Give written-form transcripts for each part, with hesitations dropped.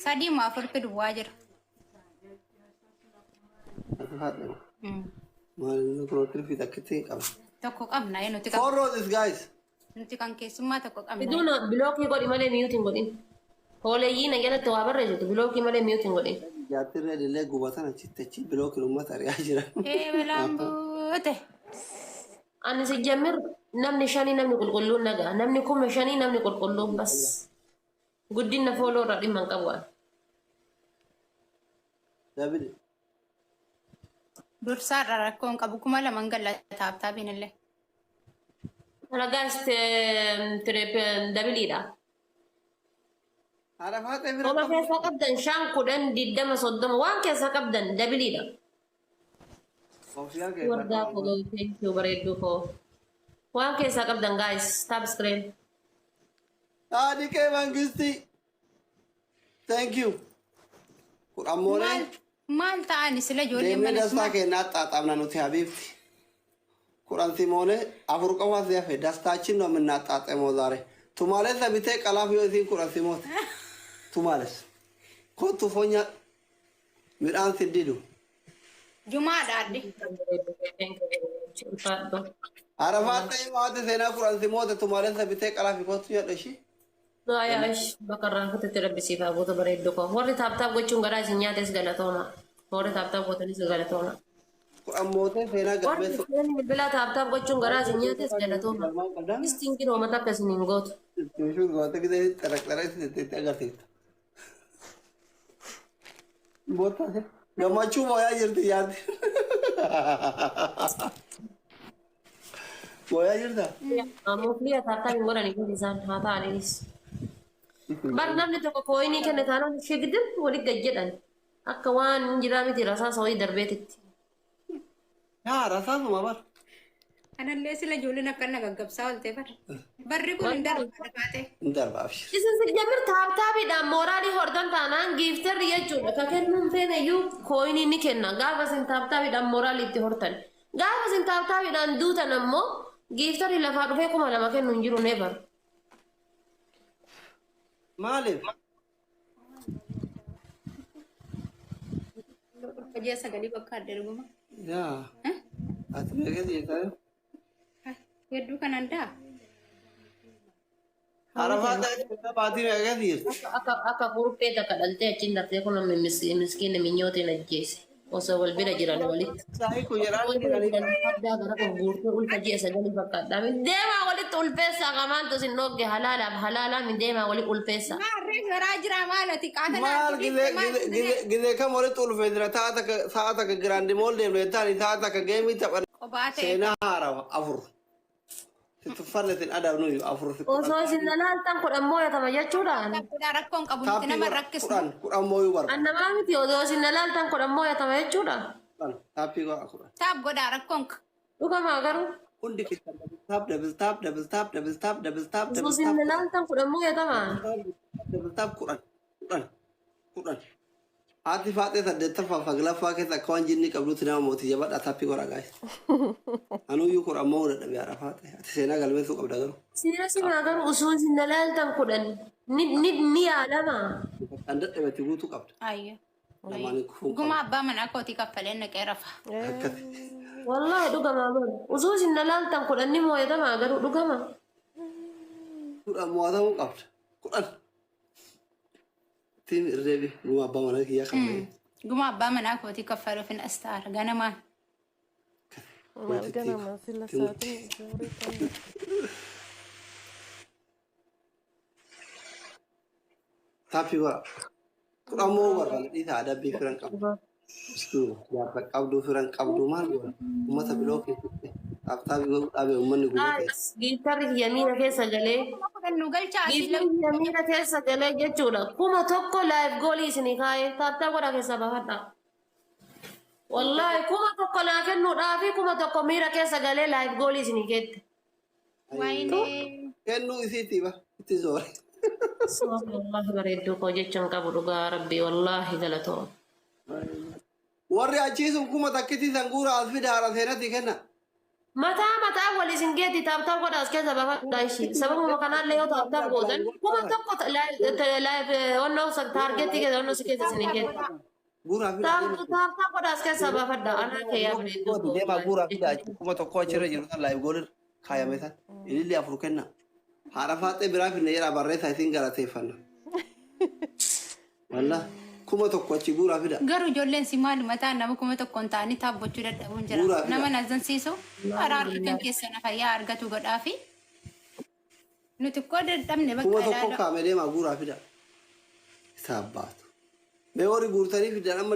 Sadii moo afurtu duwwaa jira? Maal kurootiin fi takkitti qaba. Tokko qabna nuti Four roses guys. nuti kan keessummaa tokko qabna. Biduna blockii godhi malee miyuutiin godhin. Hooleyyii na jalatti waa barreessitu blockii malee miyuutiin godhin. Jaartirra illee gubatan achitti bilookiin uummata ari'aa jira. Beelaan buute. Ani si jammir namni shanii namni qulqulluun nagaa namni kuma shanii namni qulqulluun bas. Guddina fooloo irraa dhimma hin qabu. David. Dursaarra rakkoon qabu 2,000 gallataaf taabinillee. Ragaas dabiliidha. Arafaat Emira. Oma keessaa qabdan 5 10 20 30 waan keessaa qabdan dabiliidha. Ofisiyal Wardaa koo thank you bareedduu koo. Waan keessaa qabdan guys tap screen. Adike Mangisti. Thank you. Ammoone. Maal ta'ani sila ijoollee Deemnee mana dastaa kennaa xaaxamna nuti habiibti. Quran Simone afur qabaas yafe dastaachin ነው የምናጣጥመው ዛሬ ቱማሌስ አቢቴ ቀላፍ ይወሲን ቁራን ሲሞት ቱማሌስ ኮቱ ፎኛ ሚራን ሲዲዱ Jumaa daadhi. አረፋት ማት ሴና ቁራን ሲሞት ቱማሌስ አቢቴ ቀላፍ ይኮቱ ያደሺ Gaayash bakarraan kututti rabbisiifaa goota bareedduu koo. Warri taaptaap gochuun garaa isin nyaates galatooma. Warri taaptaap gootanis galatooma. ቁራን ሞተ ሴና Warri ገበሱ bilbilaa taaptaap gochuun garaa isin nyaates galatooma. Istiin kinoo mata akkas hin gootu. Tishuu goota gide xaraqxara sitti agarsiifta. Boota gammachuu mooyaa jirti yaaddi. Mooyaa jirta? Amuufliya taaptaap hin godhani kun isaan haa ta'aniinis. Bar namni tokko kooyinii kenne taanaan shigidin walitti gajjedhan. Akka waan jiraa miti rasaasa wayii darbeetitti. Yaa rasaasuma bar. Anallee sila ijoolleen akkana gaggabsaa ooltee bara. Barri kun hin darba kaatee. Hin darbaaf. Isin si jamir taaptaapiidhaan mooraalii hordan taanaan giiftarri jechuudha. Ka kennuun feenayyuu kooyinii ni kenna. Gaafa isin taaptaapiidhaan mooraalii itti hortan. Gaafa isin taaptaapiidhaan duutan ammoo giiftarri lafaa dhufee 2,000 kennu hin jiru nee bara. Maaliif? Hojii sagalii bakka adda dhuguma. Yaa. Ati meeqatti jettee? Hedduu kan addaa. Arafaa ta'e baatii meeqatti jirti? Akka kurupee takka dhaltee achiin dartee kun miskiina minyootiin ajjeese. Osoo wal bira jiran walitti. Saahii kun jedhaan jiranii. Addaa gara gurgurtuu ulfa ji'a sagalii fakkaadha. Deemaa walitti ulfeessaa qamaantu sin dhogge halaalaaf deemaa walitti ulfeessaa. Maarree garaa jira maalati qaatanii. Maal gizee kam walitti ulfee jira sa'a takka giraandi mool deemne taani sa'a takka geemii taphan. Qobaatee. Seenaa haarawa afur. Tuffannetin adabnu afur. Osoo isin lalaaltan kudhan mooyatama jechuudhaan. Kudhaa rakkoon qabu nuti nama rakkisu. Kudhan mooyuu barba. Annamaa miti osoo isin lalaaltan kudhan mooyatama jechuudhaan. Taappii kudhan. Taap godhaa rakkoon. Dhugamaa garuu. Hundi keessan double tap. Osoo isin lalaaltan kudhan mooyatamaa. Double tap kudhan. Haati faatee saddeettaffaa faglaffaa keessa akka waan jinni qabduutti nama mootii jabaadhaa taappii godhaa gaa'e. Anuyyuu kudhan moo dadhabee haadha faatee ati seenaa galmeessuu qabda garuu. Seera simaa garuu osoo isin lalaaltan kudhan ni yaadama. Kan dadhabetti guutuu qabda. Ayyo. Lamaanii kufuun Guma abbaa manaa kootii kaffalee naqee rafa. akkati. Wallahi dhugamaa bara. Osoo isin lalaaltan kudhan ni mooyatamaa garuu dhugama. Kudhan mo'atamuu qabda. Kudhan. Ittiin irreebi guma abbaa manaa kiyyaa kan ta'e. Guma abbaa manaa kootii kaffaluuf hin astaara ganamaan. Ganama sila saatiin Taappii godha. Kudhan moo barbaada dhiitaa adabbii firan qabu. Jaarra qabduu firan qabduu maal godha? Uummata biloo keessatti taappii godhu dhaabee uummanni guutee. Gitarri yamiina keessa galee. Nu galchaa Gitarri yamiina keessa galee jechuudha. 1,000 live goolii isinii kaa'ee taaptaa godha keessa baafadha. Wallahi 1,000 naa kennuudhaafi 1,000 miira keessa galee live goolii isinii keette. waayinee. Kennuu isiitii ba itti zoore. Wallahi bareedduu koo jechuun qabu dhugaa rabbii wallahi galatooma. Warri achiisuun kuma takkiti sanguura as fida haara seenatti kenna. Mataa walii singeetti taaptaa godha as keessa bafa daa'ishi. Sababuma kanallee yoo taaptaa gootan kuma tokko onnoo taargeetti keessa onnoo si keessa isin keessa. Guuraa fi daadhii. Taaptaa godha as keessa bafadha. Anaa kee yaa Gooti deemaa guuraa fi daadhii kuma tokko achirra jiru san laayif goolir kaayame san ilillee afur kenna. Haadha faaxee biraa finne jedhaa barreessaa isin galateeffanna. Wallaa kuma tokko achi guuraa fida. Garuu ijoolleen si maali mataa nama kuma tokkoon ta'anii taabbachuu dadhabuun jira. Guuraa fi Nama nazansiisu araarrikan keessa na fayyaa argatu godhaa fi nuti koo dadhabne Kuma bakka tokko ilaala. kaame deemaa guuraa fida. Isaa baatu. Mee horii guurtanii fidan amma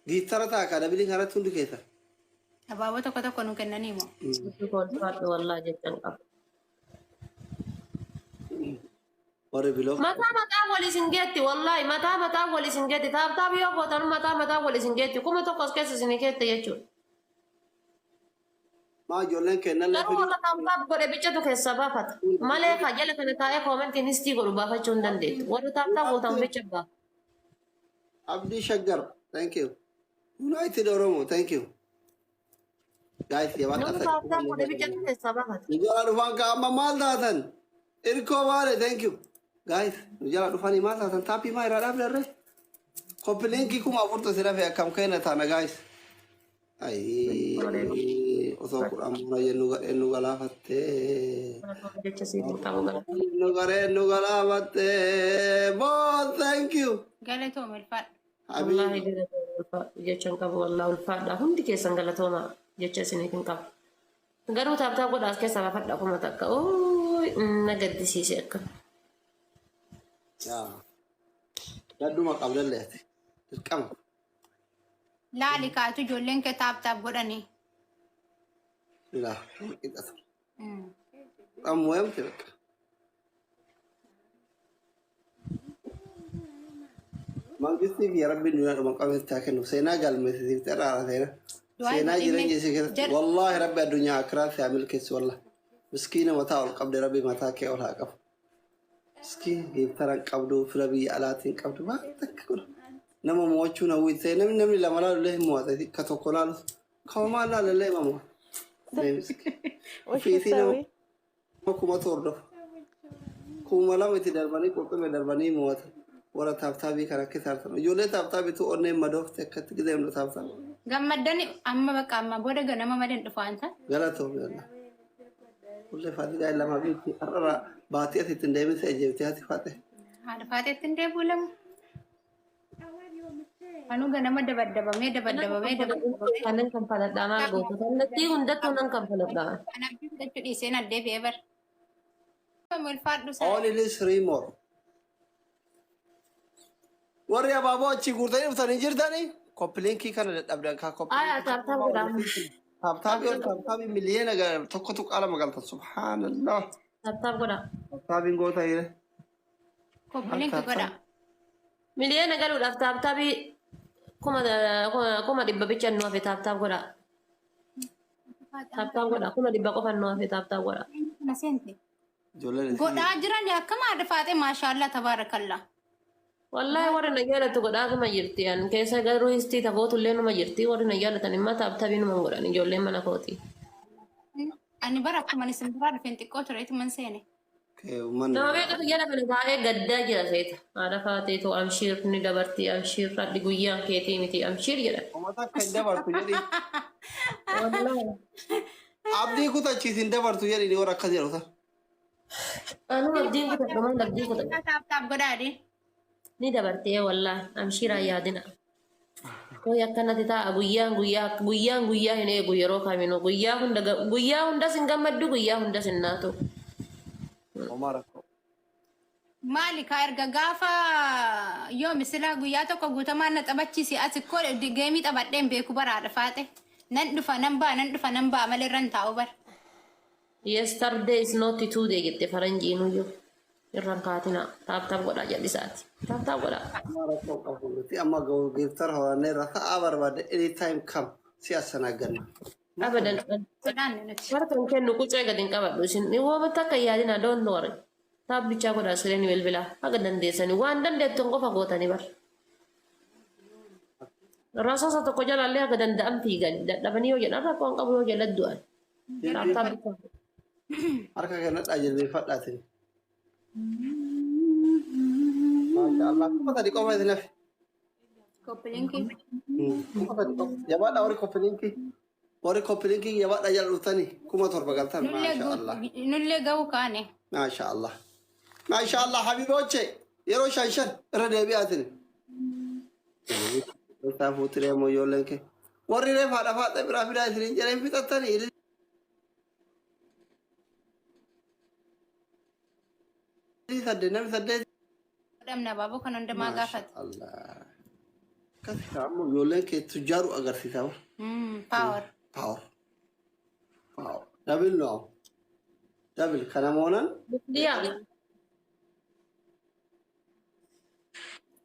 giittara ta'a kana bilii kanatti hundi keessa. Abaaboo tokko tokko nu kennanii moo? wallaa jechaan qaba. Warri biloo. Mataa walii singeetti wallaahi mataa walii singeetti taaptaa yoo gootan mataa walii singeetti kuma tokko as keessa isin keessa jechuudha. Maa ijoolleen kennan Garuu lafi warra taaptaa godhe bichatu keessa baafata. Malee kaajala kana taa'ee koomentiin histii godhu baafachuu hin dandeettu. Warra taaptaa gootan bicha baafa. Abdii Shaggar. Thank you. United Oromo. Thank you. Guys, ya Namni bakka taaptaa godhe bichatu keessa baafata. Nujala dhufan ka amma maal taatan? Irkoo maale, thank you. Guys, nujala dhufanii maal taatan? Taappii maa irraa dhaabdarre? Koppilinki kuma afurtu si rafe akkam kenna taana guys. Ayi, osoo kudhan buna jennu galaafattee. Jecha siitiin qabu gara. Nu galaafattee. Boss, thank you. Galatoo milfaadha. Wallaahi jechaan qabu wallaahi ulfaadha. Hundi keessan galatooma jecha isiniitiin qabu. Garuu taaptaa godha as keessa baafadha kuma takka. Na gaddisiise akka. Yaa. Gadduma qabdallee ati. Dirqama. Laali kaatu ijoolleen kee taaptaaf godhanii. Ilaa, qixxatu. Ammoo yamte bakka. Mangistii fi rabbiin dunia dhuma qabeessaa kennu seenaa galmeessisiif xerraara seena. Seenaa jireenya isii keessatti wallaahi rabbi addunyaa akiraa fi hamil keessi wallah. Miskiina mataa ol qabde rabbi mataa kee ol haa qabu. Miskiin geeftaran qabdu fira biyya alaatiin qabdu baay'ee takka godha. Nama mo'achuun hawwiisee namni lama laalullee hin mo'ate ka tokko laalu kawamaan laalallee ima mo'a. Ofiisii nama kuma tordof. Kuma lama itti darbanii qurxumme darbanii mo'atan. Warra taaptaabii kan akka taartan. Ijoollee taaptaabitu onneen madoofte akkatti gideemnu taaptaa. Gammaddani amma bakka amma booda ganama malee hin dhufaan ta'a. Galatoomi yalla. Kullee faati gaa'e lama biitti har'ara baatii asitti hin deemin se'a jeeftee ati faate. Haadha faateetti hin deebi'u lamu. Anuu ganama dabaddabamee. Kanan kan faladhaanaa gootu. Kallattii hundattuu nan kan faladhaa. Kana biyyachuu dhiiseen addeebi'ee bara. Milfaadhu sana. All it is three more. Warri abaaboo achi guurtanii dhuftanii jirtanii koppiliinkii kana dadhabdan kaa Aya taaptaa godhaa. taaptaabii miliyeena tokko tuqaala magaltan subhaanallah. Taaptaa godhaa. Taaptaabiin goota hire. Koppiliinki godha. Miliyoona galuudhaaf taaptaabii kuma dhibba bicha nu hafe taaptaa godhaa. Taaptaa godhaa kuma dhibba qofa nu hafe taaptaa godhaa. Na seente. Ijoolleen Godhaa jiran akkama haadha faatee maashaallah tabaarakallaa. Wallahi warri na jaalatu godhaa kuma jirti. An keessa garuu histii tafootullee numa jirti. Warri na jaalatan immoo taaptaabii numa godhan ijoolleen mana kooti. Ani bara akkuma isin biraa dhufeen xiqqoo tureetu man seene. Nama beekatu jala kana taa'ee gaddaa jira seeta. Haadha faateetu amshiir ni dabartii amshiir hadhi guyyaan keetii miti amshiir jedha. Uummata akka hin dabartu jedhi. Wallahi. Abdii kutachiisin dabartu jedhi warra akkas jedhu ta'a. Anu abdiin kutadha maal abdii kutadha. Taaptaaf godhaadhi. Ni dabartee wallahi amshiiraa yaadina. Koi akkanatti ta'a guyyaan guyyaa hin eegu yeroo kaminu guyyaa hunda sin gammaddu guyyaa hunda sin naatu. Omar akkoo. Maali kaa erga gaafa yoo misila guyyaa tokko guutamaan na taphachiisi as ikkoo geemii taphadheen beeku baraadha faate. Nan dhufa nan ba'a malee irra hin taa'u bara. Yesterday is not today jette faranjiin iyyuu. Irraan kaatina taaptaaf godhaa jallisaati. Taaptaaf godhaa. Omar akkoo qabu. Amma geeftara horannee irra ta'aa barbaade anytime come si assanagganna. Abadan. Sodaanne nuti. Warra kennu qucee gadi hin qabadhu isin ni woomatti akka yaadina don't worry. Taabbichaa godhaa sireen bilbilaa haga dandeessanii waan dandeettuun qofa gootanii bara. Rasaasa tokko jalaallee haga danda'an fiigan dadhabanii yoo jedhan rakkoon qabu yoo jedhan du'an. Taaptaa Harka kanadhaa jilbeeffadhaatiin. Maashaallah. Kuma tadi qofa isin hafe. Koppilinki. Kuma tadi qofa. Jabaadha warri koppilinkii. Warri koppilinkii jabaadha jala dhuftanii kuma torba galtan. Maashaallah. Nullee ga'uu kaane. Maashaallah. Maashaallah habiboche. Yeroo shan irra deebi'aatiin. Isaa fuutiree moo ijoolleen kee. Warri reefaa dhafaa biraa fidaa isiniin jedheen fixattanii. Namni saddeet. Dhamna baaboo kan hundumaa gaafate. Allah. Kasi kamu ijoolleen kee tujjaaru agarsiisa. Power. Power. Double no. Double kana moonan. dia.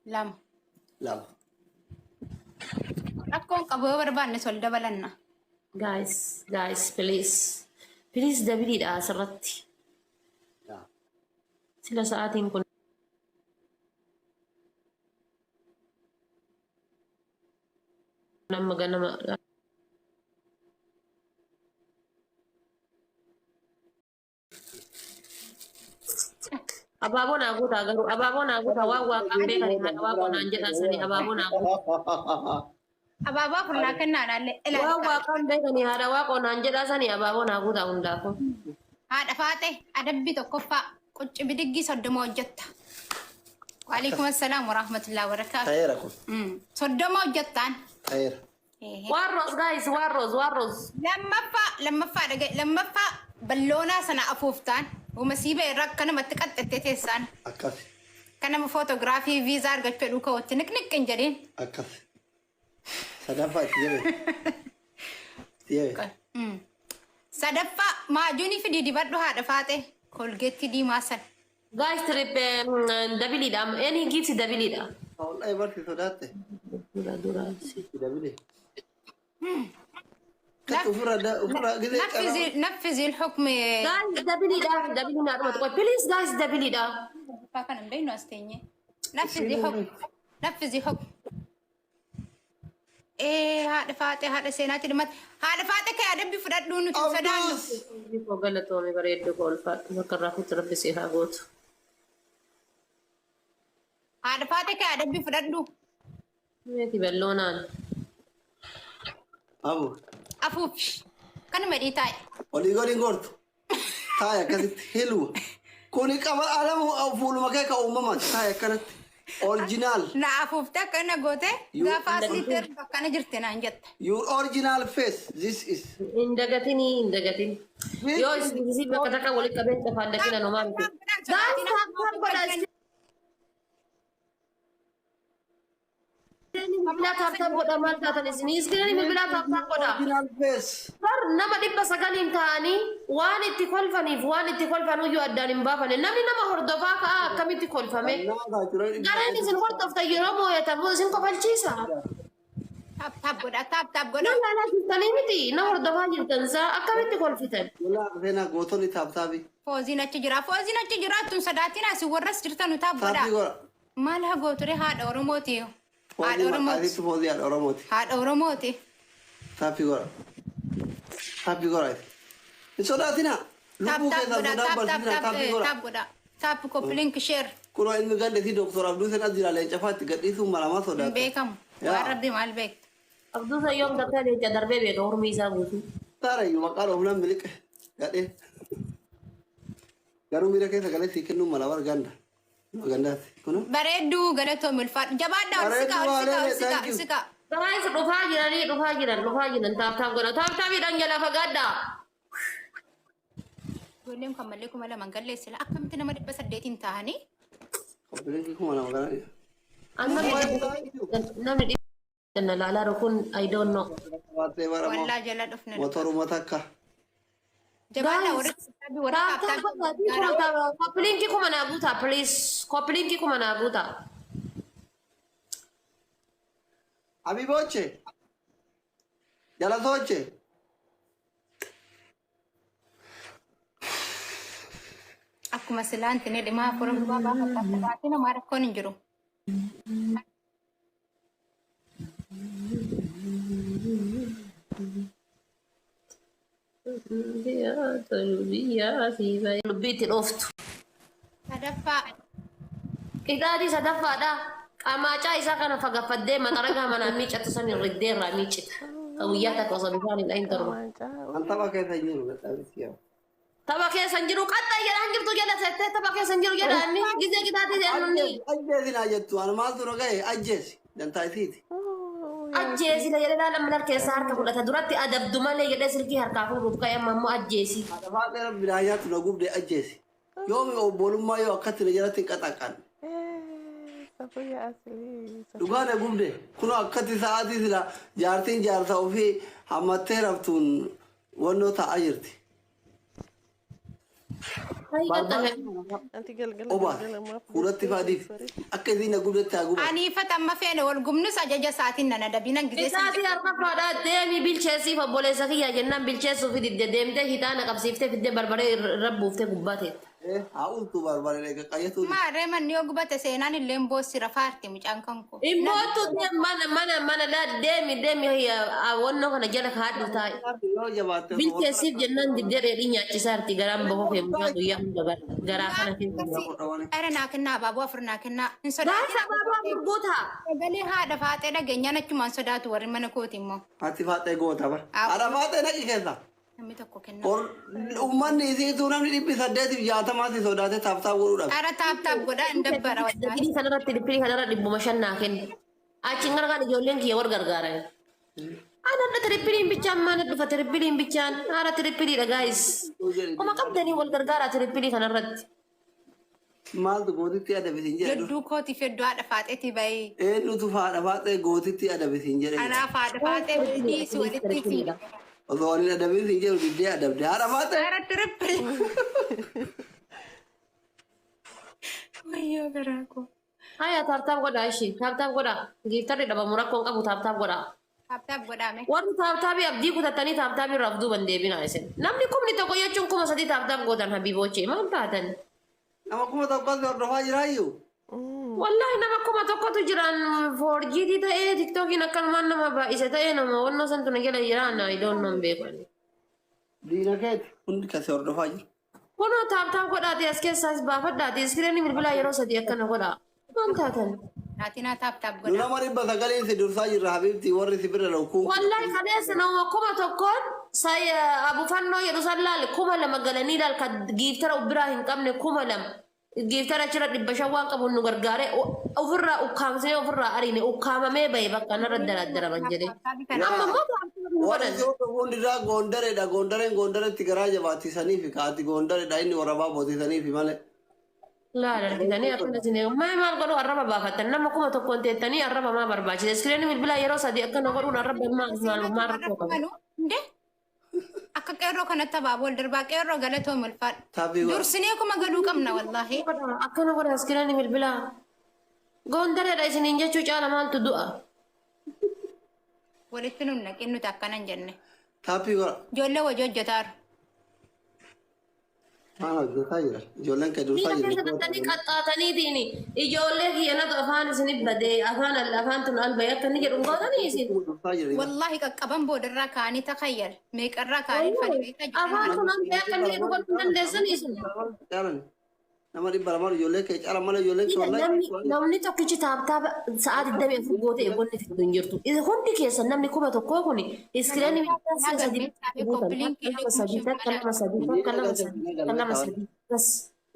Lama. Lama. Rakkoon qaboo barbaanne sol dabalanna. Guys, please dabiliidha asirratti. Sila sa'aatiin kun. Nama ganama. Abaaboo naa guutaa garuu abaaboo naa guutaa waan waaqaan beekan haadha waaqoo naan jedhan sanii abaaboo naa guutaa. Abaabaa furnaa kennaadhaallee Waan waaqaan beekanii haadha waaqoo naan jedhan sanii abaaboo naa guutaa hundaafuu. haadha faate adabbii tokkoffaa qucci bidiggii soddoma hojjetta. Waalaikum assalaam warahmatullahi wabarakatuh. Tayeera kun. Soddoma hojjettaan. Tayeera. Warros guys, warros. Lammaffaa balloonaa sana afuuftaan umasiiba irraa akka namatti qaxxattee teessaan. Akkasi. Kan nama footoogiraafii viizaa argachuu fedhuu ka'utti niqniqqin jedheen. Akkasi. Sadaffaa itti jebe. Itti jebe. Sadaffaa maajuunii fi dibadhu haadha faate kolgeetti diimaa sana. Guys, trip dabiliidha. Any gift dabiliidha. Wallahi barsi sodaatte. Dura. Itti dabile. Kati ufirra gizee qaba. نفذ الحكم. Guys, dabiliidha. Dabiliidha. Please guys, dabiliidha. فكان بينه استني. نفذ حكم. هذا فاتح هذا سينات المت هذا فاتح كي أدب بفرد دونه تسدانه. Galatoomii bareedduu koolfaadhu bakka irraa kutti rabbi si haa gootu. هذا فاتح كي أدب بفرد دو. Meeti balloonaan. Abu. أفوف. كان مدي تاي. Olii goliin gortu. Taaya akkasitti hilwa. Kuni qaba alamu fuuluma kee ka uumamaan taaya akkanatti. Original. Na أفوف تك أنا قوته. غافا سيتر كان جرتنا أنجت. Your original face. This is. Hin dagatin. Yoo isin bakka takka walitti qabeen qofaan dakina nomaa miti. Guys, taaptaan godha maal taatan isin iskiranii bilbilaa taaptaan godha. Original face. Bar nama 900 ta'anii waan itti kolfaniif waan itti kolfan iyyuu addaan hin baafane namni nama hordofaa ka'a akkamitti kolfame. Gareen isin hordofta yeroo moo'atan isin kofalchiisa. Tap goda. Nama jirtanii miti na hordofaa jirtan isaa akkamitti kolfitan. Walaa seenaa gootonni taaptaabii. Fooziin achi jira tun sadaatiin asi warras jirtan taap goda. Taaptii godha. Maal haa gooture haadha Oromooti. Haadha Oromooti. Asitti foozii haadha Oromooti. Haadha Oromooti. Taaptii godha. Taaptii godha. Hin sodaatinaa. Lubbuu keessaa sodaa barsiisina taaptii godha. Taap goda. Taap koppilink sheer. Kunoo ilmi gande si Dooktor Abduu Seenaa jira leenca faatti gadhiisuun malamaa sodaata. Beekamu. Waan rabbi maal beekta. Abduu Sayyoom gartee leenca darbee beeka hormii isaa guutu. Taarayyuu maqaan oomnaan miliqe gadhee. Garuu miira keessa galee sii kennuun mala wargaanda. Gandaati. Kunoo. Bareedduu galatoo milfaadha. Jabaadhaa ol siqaa. Guys, dhufaa jiran taaptaan godha. Taaptaamiidhaan jala fagaadhaa. Ijoolleen kan mallee 2,000 galleessila. Akkamitti nama 800 ta'anii? Koppilinkii kuma nama ganaa. Namni dhibba laalaa kun I don't know. Wallaa jala dhufne. Motoruma takka. Jabaadhaa warra taaptaan. Koppilinkii kuma naa guutaa please. Koppilinkii kuma naa guutaa. Habiboche. Jalatoche. Akkuma silaanti ni dhimaa furuun baabaa fakkaatti namaa rakkoon hin jiru. Biyya fi lubbiitti dhooftu. Sadaffaa. Qixaatii sadaffaadha. Qamaacaa isaa kana fagaffadhee maxaragaa manaa miicatu san irriddee irraa miicita. Guyyaa takka osoo bishaan hin dhahin torba. Anta bakka isa jiru dadhabisi yaa. Tapha keessa hin jiru qaxxaa jedhaan jirtu jedha settee tapha keessa hin jiru jedhaani gizee qixaatii jedhamni. Ajjeesi naa jettu ana maaltu na gahe ajjeesi dantaa isiiti. Ajjeesi la jedhaa lamman harkeessa harka fudhata duratti adabdu malee jedhee silkii harkaa fuudhuuf ka'e amma immoo ajjeesi. Adabaa dheeraa bidaayaatu na gubdee ajjeesi. Yoomi obbolummaa yoo akkatti na jalatti hin qaxaqqan. Dhugaa na gubde kun akkatti sa'aatii sila jaartiin jaarsa ofii hammattee raftuun wannoo ta'aa jirti. Oba fuulatti faadiif akka isiin na gubdetti haa guba. Ani ifata amma feene wal gumnus ajaja isaatiin nana dabinan gisee. Isaatii harka fudhaa deemi bilcheessiif obboleessa kiyya jennaan bilcheessuuf didde deemtee hitaana qabsiiftee fiddee barbaree irra buuftee gubbaa ta'e. Haa ultu barbaree eega qayyatu. Maarree manni yoo gubate seenaan illee boossi rafaarti mucaan kan koo. Immootu mana deemi wannoo kana jala kaadhu taa'e. Bilcheessiif jennaan diddee dheedhii nyaachisaa jirti garaan bahoo fe'umsaa guyyaa hunda garaa kana keessa. Ara naa kennaa abaaboo afur naa kennaa. Gaasa abaaboo afur goota. Sagalee haadha faaxee dhageenyaan achumaan sodaatu warri mana kooti immoo. Ati faaxee goota bara. Haadha faaxee naqi keessa. Namni tokko kenna. Uummanni isiituu namni 860 sodaatee taaptaa godhuudhaaf. Ara taaptaap godha hin dabbara wajjin. Dippilii kanarratti dippilii kanarra 500 naa kenna. Achiin gargaan ijoolleen kiyya war gargaaran. Ana trippiliin bichaan maana dhufa trippiliin bichaan haara trippiliidha gaayis. Oma qabdanii wal gargaaraa trippilii kanarratti. Maaltu gootitti adabisiin jedhu. Hedduu kootiif hedduu haadha faaxeetii bahee. Eenyutu haadha faaxee gootitti adabisiin jedhe. Anaaf haadha faaxee dhiisi walitti fi. Osoo waliin adabisiin jedhu diddee adabde haadha faaxee. Ara trippilii. Wayyoo garaa koo. Haya taaptaap godhaa ishee taaptaap godhaa giiftarri dhabamu rakkoon qabu taaptaap godhaa. Taaptaap godhame. Warri taaptaabii abdii kutatanii taaptaabii irraa abduu bandeebinaa isin. Namni kumni tokko jechuun 3,000 taaptaap gootan habiiboochee maal taatan? Nama 1,000 hordofaa jiraayyuu. Wallahi nama 1,000tu jiran 4G ta'ee TikTokiin akkanumaan nama baay'ise ta'ee nama wannoo santu na jala jiraan I don't know beekan. Diina keeti hundi kasee hordofaa jiru. Kunoo taaptaap godhaatee as keessaas baafadhaatee iskiriinii bilbilaa yeroo 3 akkana godhaa. Maal taatan? Naatinaa taaptaap godha. Nama 900 si dursaa jirra habiibti warri si bira dhawkuu. Wallahi kaleessa nama 1,000 abufannoo jedhu san laal 2,000 galanii laal ka giiftara biraa hin qabne 2,000. Giiftara achirra 500 waan qabu nu gargaare ofirraa ukkaamsee ofirraa ariine ukkaamamee bahe bakka narra daraddaraman jedhee. Amma immoo warri hundiraa goondareedha goondareetti garaa jabaattisanii fi kaati goondareedha inni warabaa bootisanii fi malee. Laala argitanii akkana sinee maal godhu arraba baafatan nama 1,000 teettanii arraba maa barbaachisa iskiriinii bilbilaa yeroo 3 akkana godhuun arraba maal rakkoo qabu. Akka qeerroo kanatti abaaboo darbaa qeerroo galatoo mulfaadha. Dursinee kuma galuu qabna wallaahi. Akkana godha iskiriinii bilbilaa. Goondareedha isiniin jechuu caala maaltu du'a. Walitti nun naqin nuti akkanan jenne. Taappii godha. Ijoollee hojii hojjetaaru. Maal hojjetaa jira? Ijoolleen kee dursaa jiru. Biyya keessatti qaxxaataniitiin ijoollee kiyyanatu afaan isinif badee afaan tun alba'ee akka inni jedhu gootanii isin. Wallaahi qaqqaban boodarraa kaanii takhayyal. Meeqarraa kaanii fadhii. Afaan tun alba'ee akka inni jedhu gochuu dandeessan isin. Nama 200 ijoollee kee caala malee ijoolleen sollaa. Namni tokkichi taaptaapa sa'aa 24 gootee eegonni fiduu hin jirtu. Hundi keessa namni 1,000 kun iskiriinii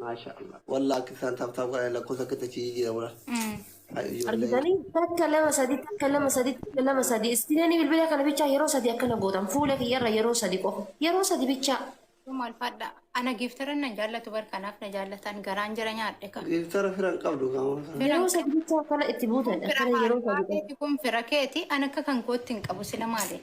Maashaallah. Wallah akkisaan taaptaap godhan lakkoofsa akka tachii jira bula. Argitanii takka 2 iskiriinii bilbila kana bichaa yeroo 3 akkana gootan fuula kiyyarra yeroo 3 qofa yeroo 3 bichaa. Maal fadha ana giiftaran nan jaallatu barkanaaf na jaallatan garaan jira nyaadhe kan. Giiftara firan qabdu qaama. Yeroo 3 bichaa akkana itti buutan akkana yeroo 3 kun fira keeti ana akka kan kootti hin qabu sila maali.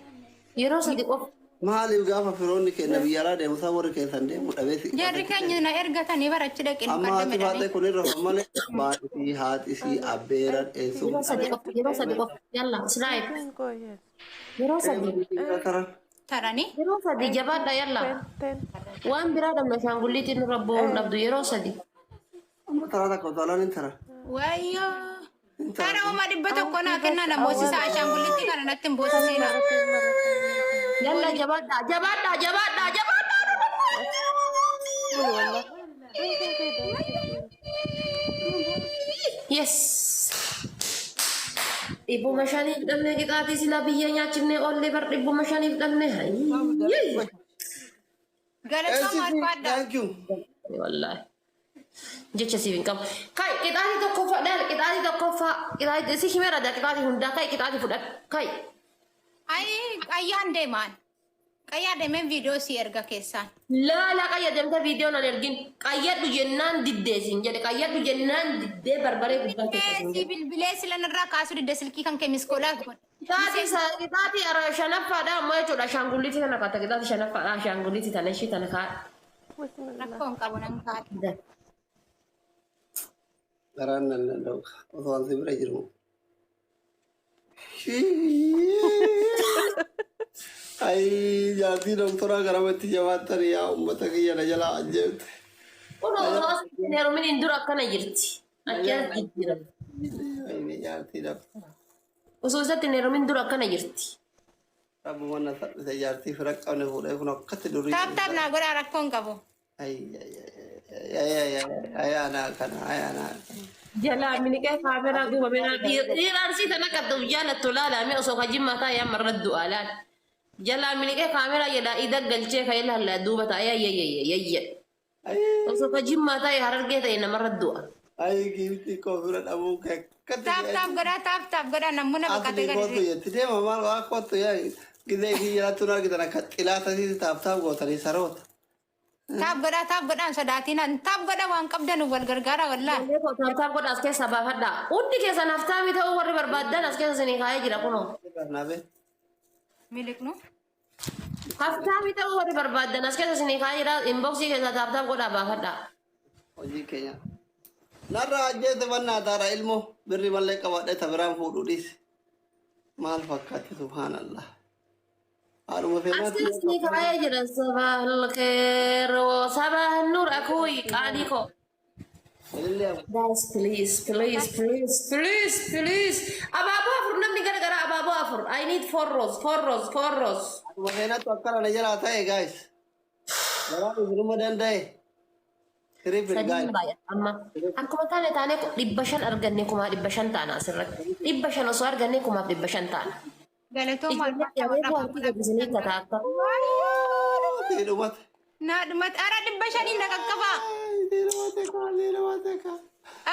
Yeroo 3 qofa. Maaliif gaafa firoonni kenna biyyaalaa deemu isaa warri keessan deemu dhabeesi. Jarri keenya na ergatanii barachi dhaqin amma haati baatee kun irra malee baadhisi haatisii abbeeran eessu. Yeroo 3 qofa yalla snipe. Yeroo 3 tarani. Yeroo 3 jabaadha yalla. Waan biraa dhamna shaangulliitiin nurra bo'uun dhabdu yeroo 3. Amma taraa takka utaalaan hin tara. Wayyoo. Tara uma 100 naa kenna namoosisaa shaangulliitti kana natti hin boosisiina. Yalla jabaadha. بولي والله. Yes. Ibu masyani damne kita ati sila biyanya cimne olle bar ibu masyani damne hai. Galatoomaa ulfaadha. Thank you. Wallahi. Jecha si kam. Kai kita ati tokko fa dal kita ati tokko fa kita ati si himera da kita ati hunda kai kita ati fudat kai. Ai qayyaan deemaan. Qayyaa deemeen viidiyoo si erga keessaan. La kaya demta video na lergin kaya du jennan didde sin jadi kaya du jennan didde barbare gudate Si bilbilee sila narraa kaasuu didde silkii kan kemis kolaa kun. Tati ara shanafa da mai to da shanguliti tana kata kita shanafa da shanguliti tana shi tana ka Rakkoon qabu nan kaadha. Garaan nan da'u. Osoo wanti bira jiru. Ay, jaartii doktora garamatti jabaattan yaa uummata kiyya na jalaa ajjeefte. Uno neerumin indura akkana jirti. Akkas jijjiira. Ayni jaartii dha. Osoo isatti neerumin dura akkana jirti. Rabbuma na taphise jaartii fira qabne fuudhee kun akkatti durii. Taaptaap naa godhaa rakkoon qabu. Ay ana kana ay ana. Jala mini kaya kamera gua mena dhiiraan si tana kaddu jaalattu laalame osoo kajimmataa yaa marraddu alaan. Jala mini kaya kamera yada ida galchee kaya laalla duuba ta'ee ayyayyayyayyayya. Osoo kajimmataa yaa harargee ta'e namarraddu. Ay gifti ko fira dhabuu kee. Taaptaap godhaa namuna bakkatee Asli kootu jetti deema maal waa kootu yaa gidee kiyyaattu argitan akka xilaata si taaptaap gootanii saroota. Taap godhaan sodaatiin taap godha waan qabdan wal gargaara wallaa. Taap godha as keessa baafadha. Hundi keessa naftaami ta'uu warri barbaaddan as keessa sinii kaa'ee jira kunoo. Miliknu. Naftaami ta'uu warri barbaaddan as keessa sinii kaa'ee jira inboxii keessa taap godha baafadha. Hojii keenya. Narraa ajjeete bannaa taara ilmoo birri mallee qabadhe tabiraan fuudhuu dhiise. Maal fakkaatti subhaanallah. Haadhuma As keessa sinii kaa'ee jira sabahal kheeroo sabahal nur akuuyi qaadii koo. Guys, please. Abaaboo afur namni gara abaaboo afur. I need 4 rows. Haadhuma feenatu akkana na jalaa ta'e guys. Garaan isinuma danda'e. Triple guys. Sadiin baay'ata amma. Akkuma taane 500 arganne kumaa 500 taana asirratti. 500 osoo arganne kumaaf 500 taana. Galatoomaa Hidhumate. Naadhumatti ara 500 na qaqqabaa.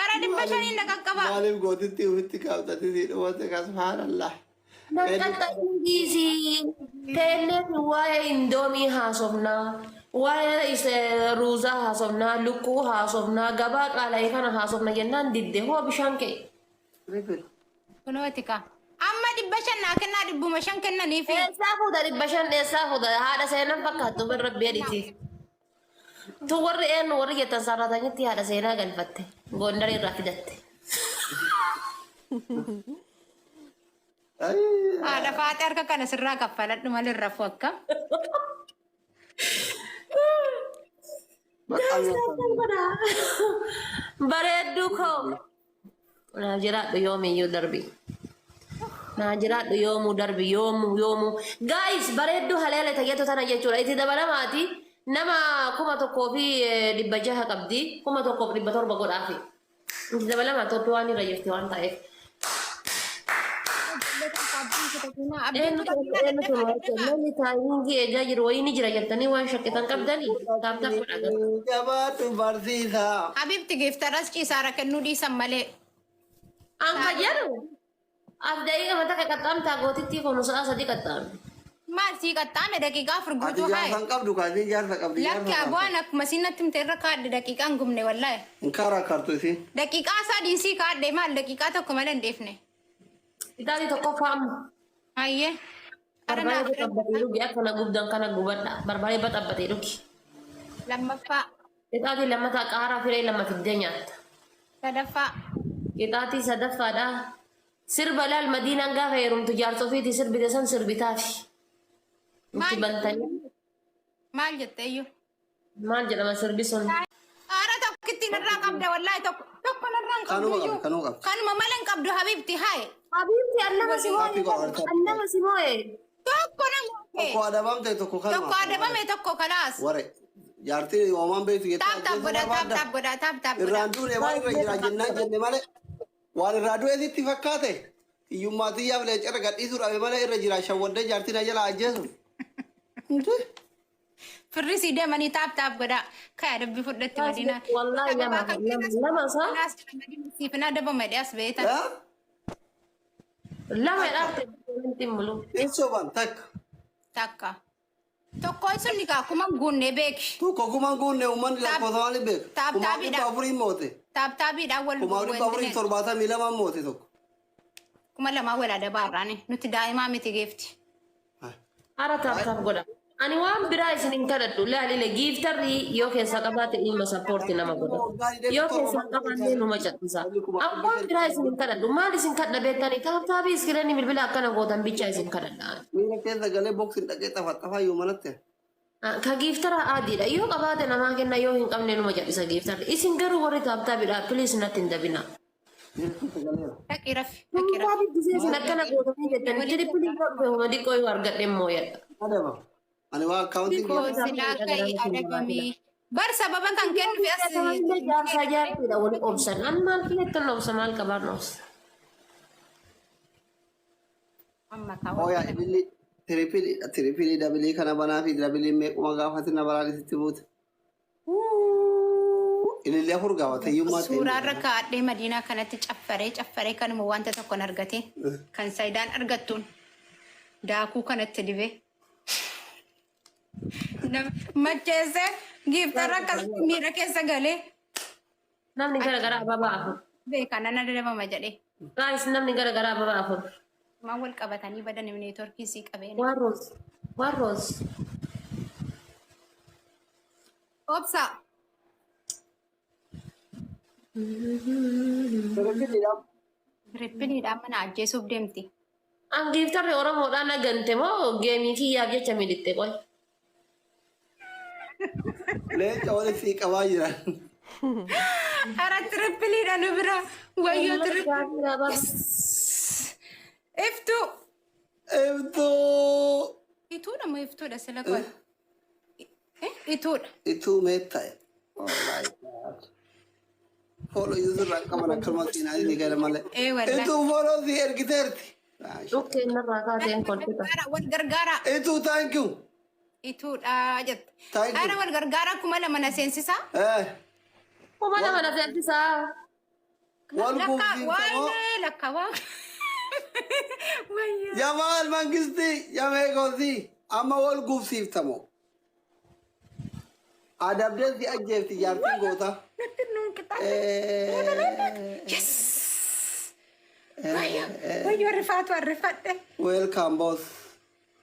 Ara 500 na qaqqabaa. Maaliif gootitti ufitti kaawwatatti hidhumate ka subhaanallah. Nakkatta ingisi teelleen waa'ee indoomii haasofnaa waa'ee ruuzaa haasofnaa lukkuu haasofnaa gabaa qaala'ee kana haasofna jennaan didde hoo bishaan kee. Kunooti ka. Amma 500 naa kennaa 500 kennaniifi. Eessaa fuudha 500 haadha seenaan fakkaattu birra beedhiti. Tu warri eenyu warri jettan sarratanitti haadha seenaa galfatte goondarii irraa fidatte. Haadha faate harka kana sirraa kaffaladhu malee rafu akka. Bareedduu koo. Naa jiraadhu yoomiyyuu darbi. Naa jiraadhu yoomuu darbi yoomuu. Guys bareedduu haleela tayyaatu tana jechuudha. Itti dabalamaati nama 1,600 qabdi 1,700 godhaafi. Itti dabalamaa Itoophiyaa waan irra jirti waan ta'eef. Namni taa'anii eegaa jiru wayii jira jettanii waan shakkitan qabdanii taaptaa godha. Jabaatu barsiisaa. Habibti giftaras ciisaara kennuu dhiisan malee. Anka jedhu abdii mata qaxxaamtaa gootitti kun sa'a 3 qaxxaame. Maal sii qaxxaame daqiiqaa afur Ati guutuu haye. jaarsan qabdu kaasee jaarsa qabdi. Lakki abu'aan akkuma siinatti himte irra kaadde daqiiqaan gubne wallaahi. Inkaara kartu isin. Daqiiqaa sadii sii kaadde maal daqiiqaa tokko malee hin deefne. Itaali tokko faamu. Hayyee. Barbaadee baxabbatee dhugi akkana gubdan kana gubadha. Barbaadee baxabbatee dhugi. Lammaffaa. Itaati lammataa qaaraa firee lama fiddee nyaatta. Sadaffaa. Itaati sadaffaadha. Sirba laal madiinaan gaafa heerumtu jaarsa ofiiti sirbite san sirbitaafi. Itti bantanii. Maal jetteeyyuu? Maal jedhama sirbi sun? Haara tokkitti narraa qabda wallaahi tokko narraa hin qabdu iyyuu. Kanuma malee hin qabdu Habibti haye. Habibti annama si moo'e. Annama si moo'e. Tokko nan Tokko adabamte tokko kanuma. Tokko adabame tokko kalaas. Ware. jaartiin oomaan beektu jettee Tap goda tap goda tap irraan duune waan irra jira jennaan jenne malee waan irraa du'e sitti fakkaate hiyyummaa xiyyaaf leencarra gadhiisuu dhabe malee irra jira shawwaddee jaartiin ajala ajjeesu. Firri si deemanii tap goda kaya dabbi fudhatti madina. Wallahi lama sa. Siifina daba madhiyaas beetan. Lama dhaabte wanti mulu. Insoban Takka. Tokko sun ni kuma gunne beeki. tokko kuma guunne uummanni lakkoofsa maaliif beeku? Taap Kumaa taabiidha. dhibba afurii moote. Taaptaabiidhaan wal Kumaa dhibba afurii 72 moote tokko. kuma lamaa wal adabaarraani nuti daa'imaa miti geefti. Ara taap godha. Ani waan biraa isin hin kadhadhu laalile giiftarri yoo keessa qabaate dhimma sappoorti nama godha. Yoo keessa qabaate numa caccisa. Waan biraa isin hin kadhadhu maal isin kadha beektanii taaptaabii iskireenii bilbila akkana gootan bichaa isin kadhadha. Miira keessa galee boksiin dhaqee xafaxafaa yoo manatti. Ka giiftara adiidha yoo qabaate namaa kenna yoo hin qabne numa caccisa giiftarri. Isin garuu warri taaptaabiidha piliis natti hin dabina. Dhaqi rafi. Taaptaabii diseesin akkana gootanii jettanii tirippilii yoo dhufe homa diqqoo yoo argadhe immoo yadha. Adama. Ani waa akkaawuntiin Biko silaa kai adabamii. Bar sababa kan kennu fi Illee jaarsaa jaartiidha wali obsan. An maal filettan obsa maal qabaan obsa. amma Oya ibilli tiripili dabilii kana banaa fi dabilii meequma gaafati na baraadisitti buute. Ilillee afur gaafate hiyyummaa ta'e. suuraa irra kaadhee madiinaa kanatti caffaree kanuma wanta tokkoon argate kan saayidaan argattuun daakuu kanatti dibee. Macheessee giiftarra akkasitti miira keessa galee Namni gara garaa ababaa afur. beekaa nana dadhabama jedhee. Gaayis namni gara garaa ababaa afur. Maan wal qabatanii badan neetworkii sii qabeen. Waan roos. Obsa. Rippiniidhaan mana ajjeesuuf deemti. An giiftarri Oromoodhaan agante moo geemii kiyyaaf jecha militte qoy. Leenca walitti sii qabaa jiran. Haratti rippiniidhaan nu bira wayyoo rippiniidhaan. Iftuu. Eebdoo. Ituudha moo iftuudha sila qoy? Ituudha. Ituu meetta'e. Fooloo yuusurraa qaban akkasumas siinaa inni gara malee. Wallahi. Ituu fooloo si ergiteerti. Dhukkee narraa kaateen kolfita. Wal gargaara. Ituu thank you. Ituudha jette. Thank you. Ara wal gargaara kuma lama na seensisaa. Kuma nama na seensisaa. Wal Lakka guutiin qaboo. waayee lakka waa. Wayyoo. Jamaal mangisti jameekooti amma wal guufsiiftamoo. Adabdeen si ajjeefti jaartiin goota. Nutti nuun kitaaba. Yes. Wayyoo rifaatu arrifadhe. Welcome boss.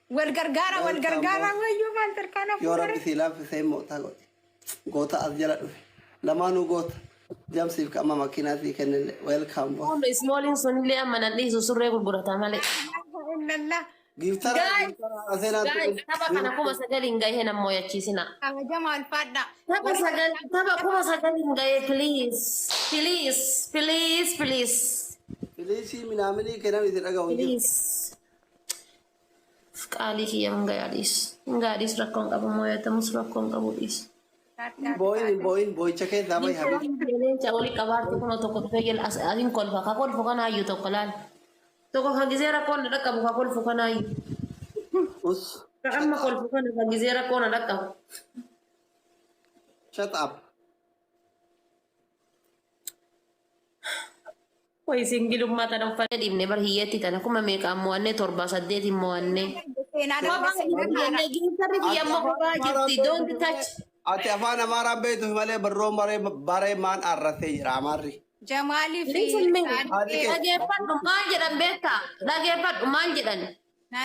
Wal gargaara wayyoo maal tarkaana Yoo rabbi si laaffisee mootaa godhe. Goota as jala dhufe. Lamaanuu goota. Jamsiif amma makiinaa sii kennille. Welcome boss. Hundi ismooliin sunillee amma nan dhiisu surree gurgurata malee. Lallaa. Giftara Gaay, tapha kana kuma sagaliin gahee nan mooyachiisina. Kabajama alfaadha. Tapha kuma sagaliin gahee please. Filiisii minaaminii kennan itti dhaga'u jiru. Please. Qaalii kiyya mun gaadhiis. Mun gaadhiis rakkoon qabu mooyatamus rakkoon qabu dhiis. Boo'icha keessaa bahi habi. Leenca oli qabaatti kunoo tokko dhufee jala asiin kolfa. Ka kolfu kana hayyuu tokko laal. Tokko ka gizee rakkoon na dhaqqabu ka kolfu kana hayyuu. Us. Ka amma kolfu kana ka gizee rakkoon na dhaqqabu. Shut up. Way singilummaa tana uffata dhiibne bar hiyyeetti tana kuma meeqaan mo'annee 7-8 mo'annee. Giiftarri kiyya amma kophaa jirti don't touch. Ati afaan Amaaraa beektu malee barroon baree maan arrasee jira Amaarri. Jamaalii fi Dhageeffadhu maal jedhan beektaa? Dhageeffadhu maal jedhan?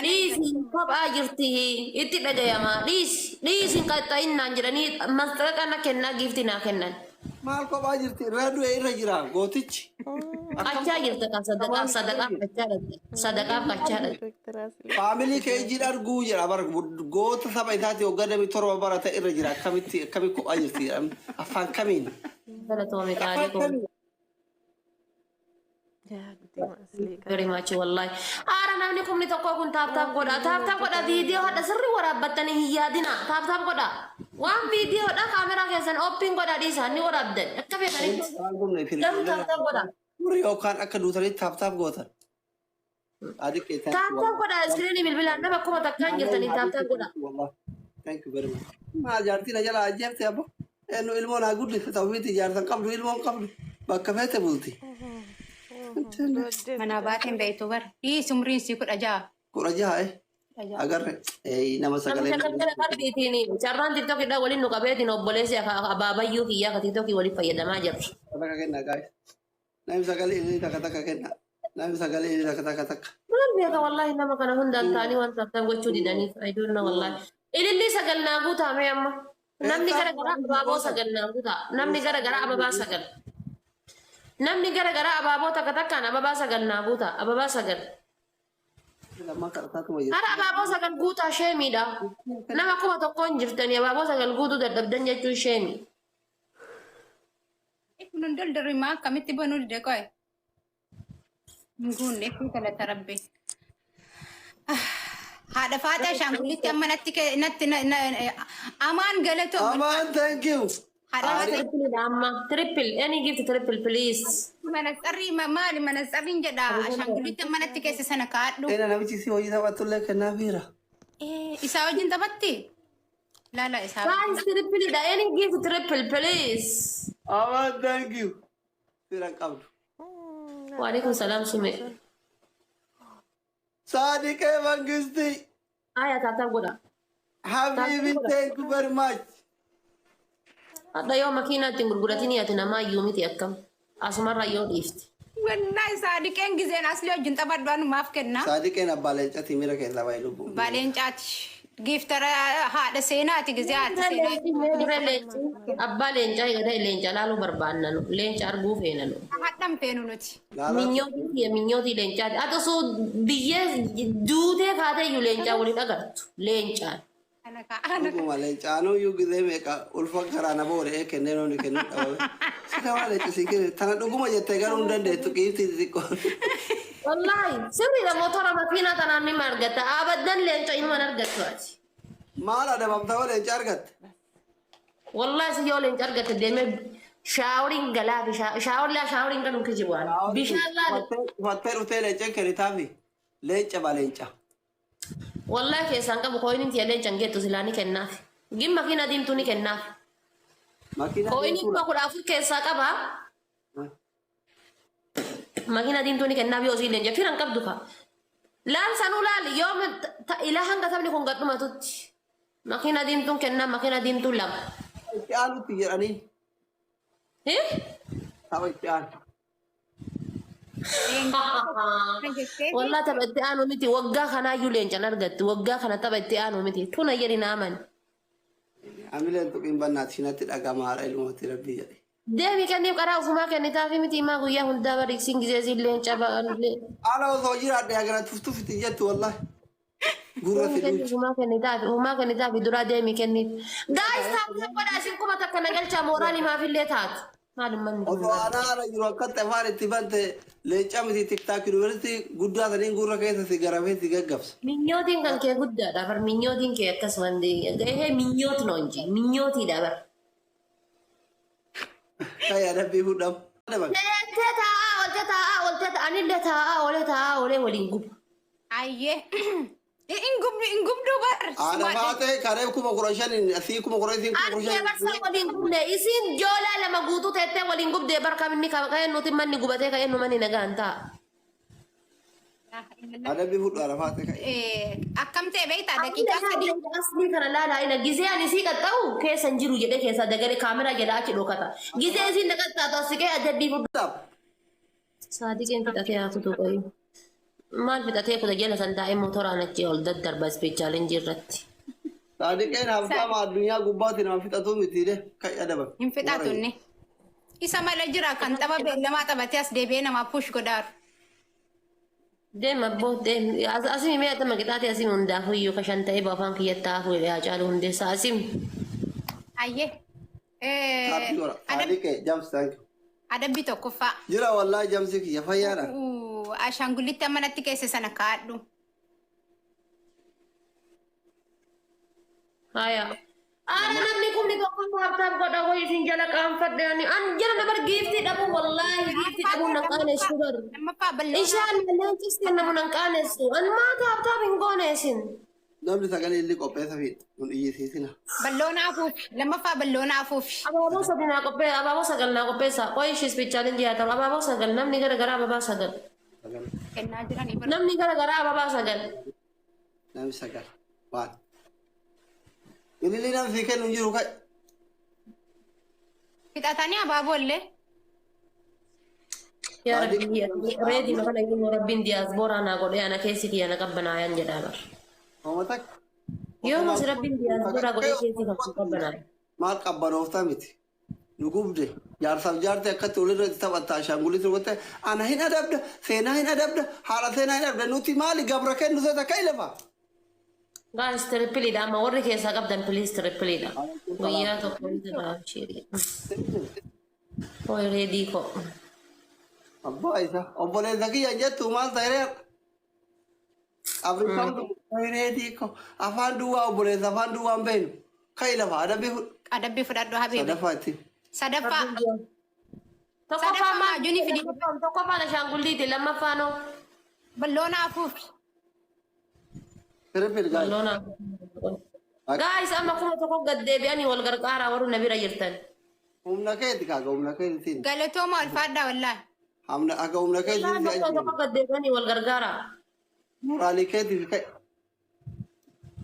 Dhiisiin kophaa jirti itti dhagayama. Dhiisiin qaxxa'innaan jedhanii mastaqa na kennaa giifti naa kennan. Maal kophaa jirti irraa du'e irra jira gootichi. Qachaa jirta kan sadaqaaf qachaa dha. Faamilii kee ijjiin arguu jira bara goota saba isaati hogganami 7 barate irra jira akkamitti kophaa jirti afaan kamiin. Galatoome qaalii koo. very much wallahi. Ara namni kumni tokko kun tap goda video hada sirri waraabbattanii hin yaadina tap goda waan video dha kamera keessan open goda dhiisan ni waraabdan akka beekanii garu tap goda Muri yookaan akka duutanii taap gootan. Adi keetan. tap goda screen bilbilaan nama kuma takkaan jirtanii tap goda. Thank you very much. Maal jaartii na jala ajjeefte abbo. Eenyu ilmoo naa guddise ta'uufiiti jaarsan qabdu ilmoon qabdu bakka feete bulti. Mana baatiin beektu bar. Dhiis umriin si 16. 16 agarre nama sagalee. Carraan TikTok dha waliin nu qabeetiin obboleessi abaabayyuu kiyyaa ka TikTok waliin fayyadamaa jirti. Takka kenna guys. Namni sagalee inni takka kenna. Namni sagalee inni takka. Maal beeka wallahi nama kana hundaan ta'anii waan taatan gochuu didaniif. I don't know wallahi. Ililli sagal naa guutaame amma. Namni gara garaa abaaboo sagal naa guutaa. Namni gara garaa ababaa sagal. Namni gara garaa abaaboo takkaan ababaa sagal naa guutaa. Ababaa sagal. Hara abaaboo sagal guutaa sheemiidha. Nama kuma tokkoon jirtanii abaaboo sagal guutuu dadhabdan jechuun sheemii. Kun daldalri maa akkamitti banuu dide qo'e? Nguunne fi kalata rabbi. Haadha faata shaangullitti amma natti amaan galatoo. Amaan thank you. Haadha faata Triple, any gift triple please. manasarri maali manasarriin jedha shaangullitti amma natti keessa sana kaadhu. Ena namichi si hojii taphatullee kennaa fiira. Isaa wajjin taphatti? Laala isaa wajjin. Guys, triple, any gift triple please. Amaan thank you. Fiira qabdu. Waalaikum salam sume. Sadiqee Mangisti. Aya tata goda. Habibi thank you very much. Ada yoo makiinatti gurguratini ati nama iyyuu miti akkam. Asumarra yoo dhiifti. Wallahi saadiqeen gizeen asli wajjin taphadhu maaf kenna. Sadiqeen abbaa leencati miira keessa baay'ee lubbu. Baleencaati. Giftara haadha seenaati gizeaati seenaati. Abbaa leencaa eegata leencaa laaluu barbaanna nu. Leenca arguu feena nu. Hadhan feenu nuti. Minyootii leencaati. Ati osoo biyyee duutee kaatee iyyuu leencaa waliin agartu. Leencaan. Dhuguma leencaanuu iyyuu gizee meeqa ulfa karaa nama ool'ee kennee nooni kennuu dhababe. Sita waa leenca si kenne tana dhuguma jettee garuu hin dandeettu qiifti xixiqqoo. Wallahi sirriidha motora makiinaa tanaan ni argatta. Abaddan leenca ilman argattu ati. Maal adabamtaa leenca argatte? Wallahi si yoo leenca argatte deemee shaaworiin galaa fi shaaworiin galuun kijibu waan. Bishaan laali. Fattee dhuftee leenceen kennitaafi leenca ba leenca. Wallahi keessaan qabu kooyiniin tiya leencan geettu silaanii kennaaf. Gin makiina diimtuu ni kennaaf. Kooyiniin kuma 14 keessaa qabaa. Makina diimtuu ni kennaaf yoo siin leenca firan qabdu ka. Laal sanuu laali yoo ilaa hanga sabni kun gadhumatutti. Makina diimtuun kennaaf makina diimtuun lama. Itti aanutti jedhanii. Tapha itti aanu. Wallah tapha itti aanu miti waggaa kanaayyuu leencan argatti waggaa kana tapha itti aanu miti tuna jedhi naaman. Amileen tuqiin bannaati sinatti dhagamaadha ilmooti rabbii jedhe. Deemi kenniif qaraa ufumaa kennitaafi miti himaa guyyaa hundaa bariiksiin gisee siin leenca ba'anullee. Haala osoo jiraadhe agara tuftufitti jettu wallahi. Gurra fiduuti. Ufumaa kennitaafi duraa deemi kenniif. Gaayis taatu godha isin kuma takka nagalchaa mooraalii maafillee taatu. Maalummaan osoo anaara jiru akkatti afaan itti bante leenca miti tiktaak yuunivarsiitii guddaa saniin gurra keessa si garamee si gaggabsa. Minyootiin kan kee guddaadha bar minyootiin kee akkasuma gahee minyooti noonji minyootiidha bar. Kayaa dabbii fudhamu. Leentee taa'aa anillee taa'aa olee waliin gubu. Ayyee. Ingubdu bar. Haadha baatee karee 15,000 asii 15,000 Argee barsa waliin gubne isin joolaa lama guutuu teettee waliin gubdee barka inni ka'een nuti manni gubatee ka'een nu manni nagaan ta'a. Adabbii fudhu haadha baatee ka'e. Akkam ta'e beektaa daqiiqaa sadii. Asli kana laalaa ina gizee ani sii qaxxa'u keessa hin jiru jedhee keessa dagalee kaameraa jedhaa achi dhokata. Gizee isiin naqaxxaatu asikee adabbii fudhu. Saadiqeen fixatee haatu tuqayu. Maal fixatee kuta jala san taa'ee motoraan achi ol daddarba ispeechaaleen jirratti. Saadiqeen habdaama addunyaa gubbaatti nama fixatu mitiidhe kan adaban. Hin fixatu inni. Isa mala jira kan tapha beellamaa taphatee as deebi'ee namaa push godhaaru. Deem abboo deem asimi mee atama qixaatee asimi hundaafuu iyyuu kashan ta'ee baafaan kiyyattaa hafuu yaa caalu hundeessa asimi. Ayyee. Saadiqee jams thank you. Adabbii tokkoffaa. Jira wallahi jamsi kiyya fayyaadha. Ashaangullitti amma natti keesse sana kaadhu. Haya. Ana namni kun ni tokko taap godha hoy isin jala qaanfadhe ani an jala dabar gifti dhabu wallahi gifti dhabu nan qaaneessu bar. Lammaffaa balloonaa. Ishaan malee cisti namu nan qaaneessu an maa taap hin gooneesin. Namni sagalee illee qopheessa fi kun iyyisiisina. Balloonaa afuufi. Lammaffaa balloonaa afuufi. Abaaboo sadinaa qophee abaaboo sagal naa qopheessa qoy ishis bichaalin dhiyaatamu abaaboo sagal namni gara garaa ababaa sagal. Kennaa jiranii bara. Namni gara garaa ababaa sagal. Namni sagal. Waan. Ililii namni fi kennu hin jiru kai. Fixatanii abaaboo illee. Yaa rabbi reedi makana inni rabbiin diyaasbooraa naa godhee ana keessi kiyya na qabbanaayan jedhaa bar. Hooma takka. Yoo mas rabbiin diyaasbooraa godhee keessi kan qabbanaayan. Maal qabbanooftaa miti. Nu gubde jaarsaaf jaartee akkatti walirratti taphatta ashaangullitti rukutte ana hin adabda seenaa hin adabda haala seenaa hin adabda nuti maali gabra kennu seeta kai lafa. Guys, trippiliidha amma warri keessaa qabdan please trippiliidha. Guyyaa tokko wanti daawwachiiri. Hoy reedii ko. Abbaa isa obboleessa kiyya jettu maal ta'eera. Afrikaan reedii ko afaan duwwaa obboleessa afaan duwwaa hin beeknu kai lafa Adabbii fudhadhu habiibi. sadaffaa itti. Sadaffaa. Tokkoffaa maa Juni fidi. tokkoffaan ashaangulliiti lammaffaanoo. Balloonaa afuufi. Trippil gaay. Balloona. Guys, amma kuma tokko gad deebi'anii wal gargaaraa warri na bira jirtan. Humna keeti kaaga humna keetiin. Galatooma ulfaadhaa wallaahi. Hamna akka humna keetiin Amma kuma tokko gad deebi'anii wal gargaaraa. Moraalii keetiif kai.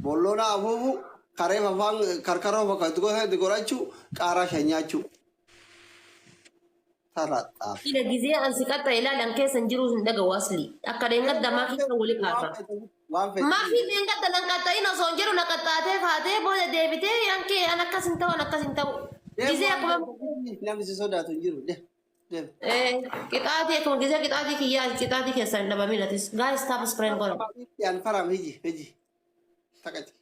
Bolloona afuufu karee afaan karkaroo bakka itti gosa gorachuu qaaraa shanyaachuu. Taraadhaaf. Ila gizee an siqatta ilaalan keessan jiruu hin dhagahu asli. Akka deengadda maa keessa wali kaasa. Waan fedhe. Maafi deengadda lan qaxxayin osoo hin jiru na qaxxaatee kaatee booda deebitee yankee an akkas hin ta'u an akkas hin ta'u. Gizee akkuma Namni si sodaatu hin jiru. Deem. qixaatii akkuma gizee qixaatii kiyyaa qixaatii keessaa hin dhabamin atis. Guys, stop spraying godha. Yaan faraam hiji. Takati.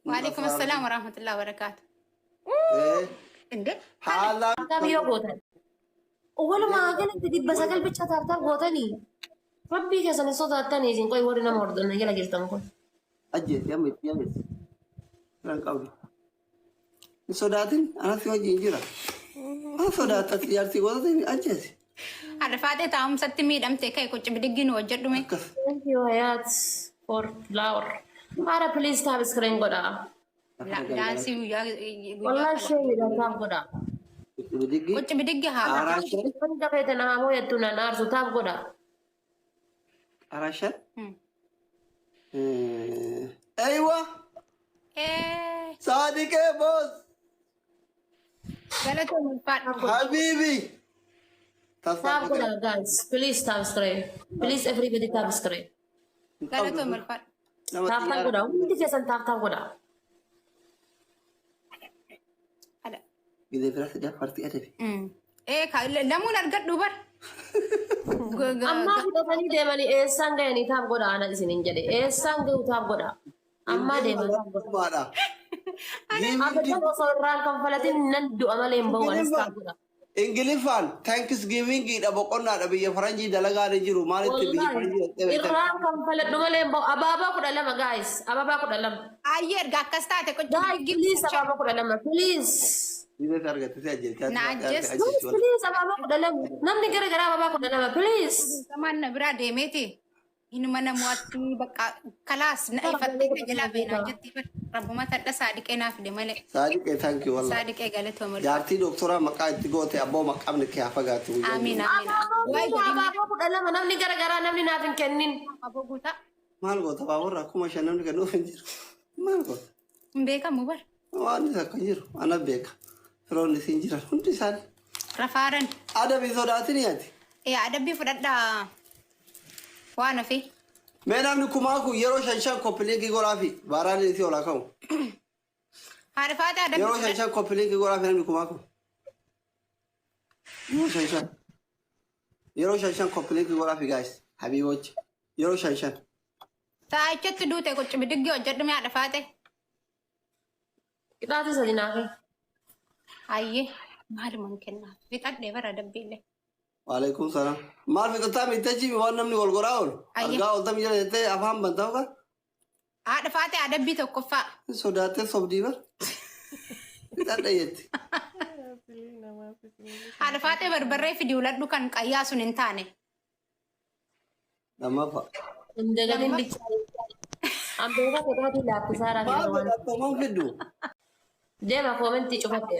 Waalaikum assalaam warahmatullahi wabarakatuh. Inde? Haala. Taap yoo gootan. Walumaa galatti dhibba sagal bicha taap gootanii. Rabbii keessan hin sodaattanii isin qoy warri nama hordofan jala jirtan kun. Ajjeesi yammeessi. Irraan qabdu. Hin sodaatin anatti wajjin jira. Maa sodaatatti jaartii gootatti ajjeesi. Haadha faatee taa'umsatti miidhamte ka'e qocci bidiggiin hojjedhume. Akkas. Thank you, Hayat, for flower. Mara, please tap screen godha. Daansii guyyaa Wallahi sheeyidha taap godha. Bidiggi. qocci bidiggi haa. Araashan. Kan dafeete na hamoo yattu na naarsu taap godha. Araashan. Aywa. Saadiqee boos. Galatooma ulfaadhaa. Habibi. Tap godha, guys. Please tap screen. Please everybody tap screen. Galatooma ulfaadhaa. Tap godha. Hundi keessan tap godha. Gidee biraa sidaa fartii adeeme. Lamuun argadhu bar. Amma fudhatanii deemanii eessaan ga'anii taap godha ana isinin jedhe. Eessaan ga'u taap godha. Amma deeman taap godha. Maadha. Abidjan osoo irraan kanfalatin nan du'a malee hin bahu anis taap godha. Ingiliffaan thanksgiving dha boqonnaadha biyya faranjii dalagaa jiru maalitti biyya faranjii Irraan kanfaladhu malee hin bahu. Abaabaa 12 guys. Abaabaa 12. Ayyee erga akkas taate qocci Guys, please abaabaa 12. Please. Binees argatte si ajjeechaa. Na ajjeesu. Guys, please abaabaa 12. Namni gara garaa abaabaa 12. Please. Samaan na biraa deemeeti. Inuma namooti bakka kalaas na ifattee na jalaa beenaa jetti rabbuma tadha saadiqee naaf fide malee. Saadiqee thank you wallah. Saadiqee galatooma. Jaartii doktoraa maqaa itti goote abboo maqaamni kee haa fagaatu. Amiin. Abaabaa 12. Namni gara garaa namni naaf hin kennin. Aboo guutaa. Maal goota baaburra akkuma shan namni kennuuf hin jiru. Maal goota? Hin beekamu bar. Waan isa akka jiru ana beeka. Firoonni siin jiran hundi isaanii. Rafaaran. Adabii sodaatin yaati. Adabbii fudhadhaa. Waan ofii. Mee namni kumaa kun yeroo shan koppiliinkii godhaa fi baaraan isii olaa ka'u. Haadha faatee adabbii Yeroo fudhadhaa. shan koppiliinkii godhaa fi namni kumaa kun. Yeroo shan koppiliinkii godhaa fi gaayis habiibochi. Yeroo shan. Taa'achatti duute qocci bidiggi hojjedhume haadha faatee. Qixaati sadi naafe. Ayyee. Maal mungkin lah. Fixadhee bara dabbiillee. Waalaikum salam. Maal fixataa miittachii waan namni wal goraa oolu. Ayya. Argaa ooltam jala jettee afaan bantaa uga. Haadha faatee adabbii tokkoffaa. Sodaattee sobdii bar. Fixadhee jetti. Haadha faatee barbarree fidi uladhu kan qayyaa sun hin taane. Lammaffaa. Indagatiin bichaare. Ambeera fedhaati laaffisaara Maal jedhaman. fixattamaan fiddu? Deema koomentii cufatte.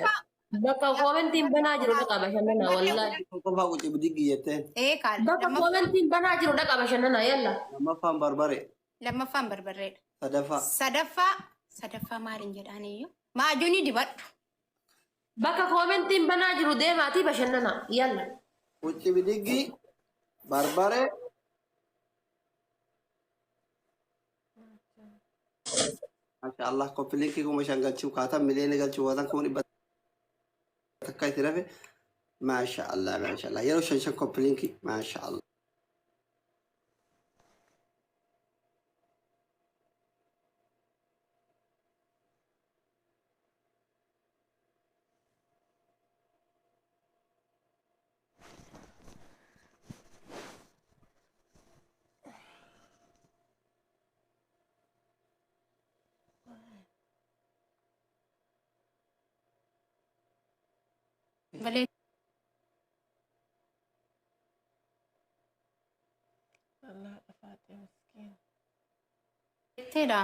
Bakka koomentiin banaa jiru dhaqa bashannanaa wallaahi. Qofaa quci bidiggi jetteen. Kaal. Bakka koomentiin banaa jiru dhaqa bashannanaa yalla. Lammaffaan barbare. Lammaffaan barbarreedha. Sadaffaa. Sadaffaa maaliin jedhaaniyyuu? Maajuunii dibadhu. Bakka koomentiin banaa jiru deemaatii bashannanaa yalla. Quci bidiggi barbare. Masha Allah koppilinkii kuma shan galchuu kaatan miliyoona galchuu waatan kuma dhibba takka itti rafe. Masha Allah masha Allah yeroo shan koppilinkii masha Allah. Malee. Allah faate miskiin. Jetteedha.